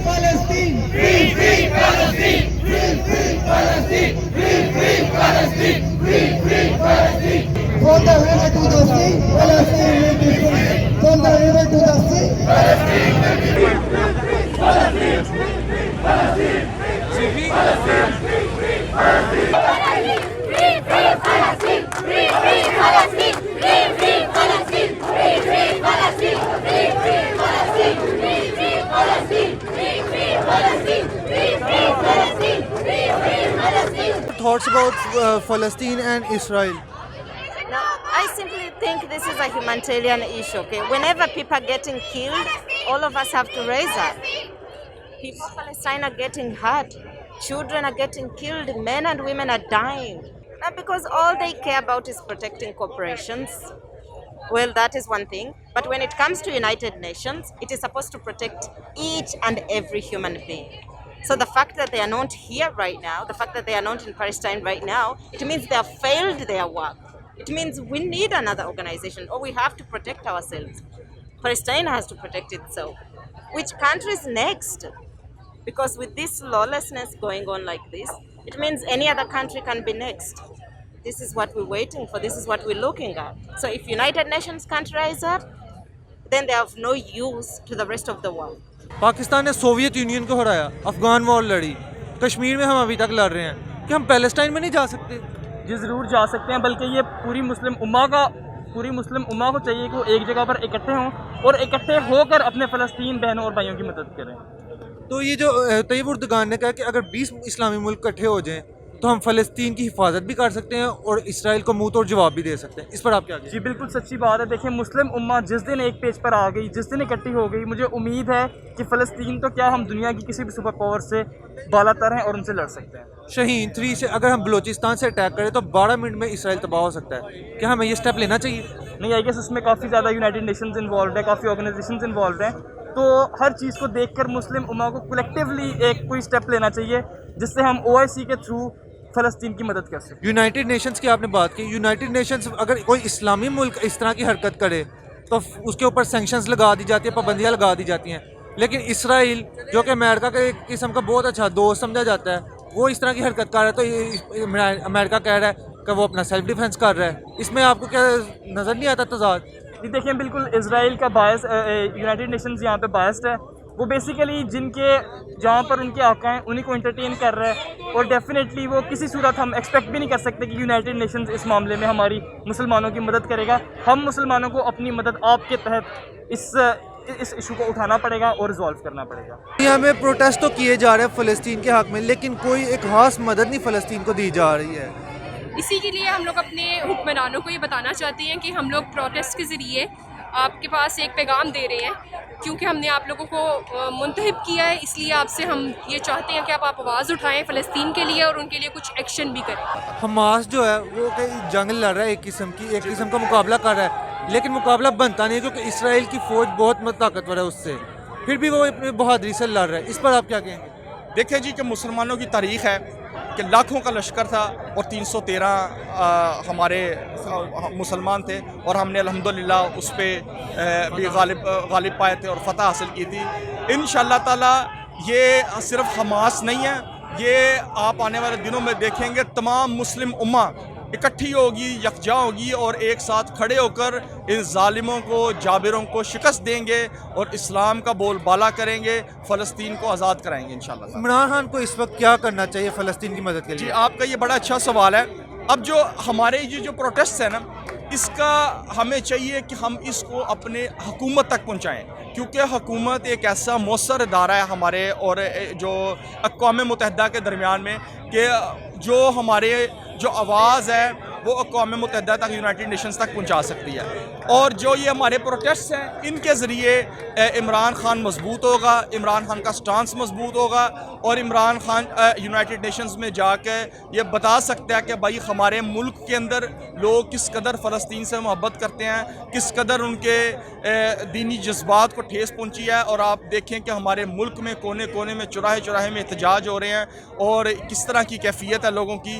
Palestine! Free, free Palestine! Free, free Palestine! Free, free Palestine! Free, free Palestine! From the river to the sea, Palestine will be free. From the river to the sea, Palestine will be free. Palestine! Palestine! Palestine! Free, free Palestine! Free, free Palestine! Free, free Palestine! Free, free Palestine! Free, free Palestine! Free, free Palestine! Free, free Palestine! Free, free Palestine! Free, free Palestine! Thoughts about Palestine and Israel? No, I simply think this is a humanitarian issue, okay? Whenever people are getting killed, all of us have to raise up. People of Palestine are getting hurt. Children are getting killed. Men and women are dying. Not because all they care about is protecting corporations. Well, that is one thing. But when it comes to United Nations, it is supposed to protect each and every human being. So the fact that they are not here right now, the fact that they are not in Palestine right now, it means they have failed their work. It means we need another organization, or we have to protect ourselves. Palestine has to protect itself. Which country is next? Because with this lawlessness going on like this, it means any other country can be next. This is what we're waiting for. This is what we're looking at. So if United Nations can't rise up, then they have no use to the rest of the world. Pakistan نے Soviet union کو ہرایا، افغان وار لڑی، کشمیر میں ہم ابھی تک لڑ رہے ہیں کہ ہم پیلسٹائن میں نہیں جا سکتے؟ جی ضرور جا سکتے ہیں، بلکہ یہ پوری مسلم امہ کو چاہیے کہ وہ ایک جگہ پر اکٹھے ہوں اور اکٹھے ہو کر اپنے فلسطین بہنوں اور بھائیوں کی مدد کریں۔ تو یہ جو طیب اردگان نے کہا کہ اگر 20 اسلامی ملک اکٹھے ہو جائیں تو ہم فلسطین کی حفاظت بھی کر سکتے ہیں اور اسرائیل کو منہ توڑ جواب بھی دے سکتے ہیں، اس پر آپ کیا کہیں؟ جی بالکل سچی بات ہے۔ دیکھیں مسلم امہ جس دن ایک پیج پر آ گئی، جس دن اکٹھی ہو گئی، مجھے امید ہے کہ فلسطین تو کیا ہم دنیا کی کسی بھی سپر پاور سے بالا تر ہیں اور ان سے لڑ سکتے ہیں۔ شاہین 3 سے اگر ہم بلوچستان سے اٹیک کریں تو 12 منٹ میں اسرائیل تباہ ہو سکتا ہے، کیا ہمیں یہ سٹیپ لینا چاہیے؟ نہیں، آئی گیس اس میں کافی زیادہ یونائٹڈ نیشنز انوالوڈ ہے، کافی آرگنائزیشنز انوالوڈ ہیں، تو ہر چیز کو دیکھ کر مسلم امہ کو کلیکٹیولی ایک کوئی سٹیپ لینا چاہیے جس سے ہم OIC کے تھرو فلسطین کی مدد کر سکیں۔ یونائٹڈ نیشنز کی آپ نے بات کی، یونائٹڈ نیشنز اگر کوئی اسلامی ملک اس طرح کی حرکت کرے تو اس کے اوپر سینکشنز لگا دی جاتی ہیں، پابندیاں لگا دی جاتی ہیں، لیکن اسرائیل جو کہ امریکہ کا ایک قسم کا بہت اچھا دوست سمجھا جاتا ہے، وہ اس طرح کی حرکت کر رہا ہے تو امریکہ کہہ رہا ہے کہ وہ اپنا سیلف ڈیفینس کر رہا ہے، اس میں آپ کو کیا نظر نہیں آتا تضاد؟ جی دیکھیں بالکل اسرائیل کا باعث یونائٹڈ نیشنز یہاں پہ باعث ہے، وہ بیسیکلی جن کے جہاں پر ان کے آقا ہیں انہیں کو انٹرٹین کر رہا ہے، اور ڈیفینیٹلی وہ کسی صورت ہم ایکسپیکٹ بھی نہیں کر سکتے کہ یونائٹڈ نیشنز اس معاملے میں ہماری مسلمانوں کی مدد کرے گا۔ ہم مسلمانوں کو اپنی مدد آپ کے تحت اس ایشو کو اٹھانا پڑے گا اور ریزالو کرنا پڑے گا۔ دنیا میں پروٹیسٹ تو کیے جا رہے ہیں فلسطین کے حق میں، لیکن کوئی ایک خاص مدد نہیں فلسطین کو دی جا رہی ہے۔ اسی کے لیے ہم لوگ اپنے حکمرانوں کو یہ بتانا چاہتے ہیں کہ ہم لوگ پروٹیسٹ کے ذریعے آپ کے پاس ایک پیغام دے رہے ہیں، کیونکہ ہم نے آپ لوگوں کو منتخب کیا ہے، اس لیے آپ سے ہم یہ چاہتے ہیں کہ آپ آواز اٹھائیں فلسطین کے لیے اور ان کے لیے کچھ ایکشن بھی کریں۔ حماس جو ہے وہ جنگ لڑ رہا ہے، ایک قسم کا مقابلہ کر رہا ہے، لیکن مقابلہ بنتا نہیں ہے کیونکہ اسرائیل کی فوج بہت طاقتور ہے اس سے، پھر بھی وہ اپنی بہادری سے لڑ رہا ہے، اس پر آپ کیا کہیں گے؟ دیکھیں جی کہ مسلمانوں کی تاریخ ہے کہ لاکھوں کا لشکر تھا اور 313 ہمارے مسلمان تھے، اور ہم نے الحمدللہ اس پہ بھی غالب پائے تھے اور فتح حاصل کی تھی۔ انشاءاللہ تعالی یہ صرف حماس نہیں ہے، یہ آپ آنے والے دنوں میں دیکھیں گے تمام مسلم امہ اکٹھی ہوگی، یکجا ہوگی اور ایک ساتھ کھڑے ہو کر ان ظالموں کو، جابروں کو شکست دیں گے اور اسلام کا بول بالا کریں گے، فلسطین کو آزاد کرائیں گے انشاءاللہ۔ عمران خان کو اس وقت کیا کرنا چاہیے فلسطین کی مدد کے لیے؟ جی آپ کا یہ بڑا اچھا سوال ہے۔ اب جو ہمارے یہ جو پروٹیسٹ ہے نا، اس کا ہمیں چاہیے کہ ہم اس کو اپنے حکومت تک پہنچائیں، کیونکہ حکومت ایک ایسا مؤثر ادارہ ہے ہمارے اور جو اقوام متحدہ کے درمیان میں، کہ جو ہمارے جو آواز ہے وہ اقوام متحدہ تک، یونائٹڈ نیشنز تک پہنچا سکتی ہے، اور جو یہ ہمارے پروٹیسٹ ہیں ان کے ذریعے عمران خان مضبوط ہوگا، عمران خان کا سٹانس مضبوط ہوگا، اور عمران خان یونائٹڈ نیشنز میں جا کے یہ بتا سکتا ہے کہ بھائی ہمارے ملک کے اندر لوگ کس قدر فلسطین سے محبت کرتے ہیں، کس قدر ان کے دینی جذبات کو ٹھیس پہنچی ہے، اور آپ دیکھیں کہ ہمارے ملک میں کونے کونے میں، چوراہے چوراہے میں احتجاج ہو رہے ہیں اور کس طرح کی کیفیت ہے لوگوں کی،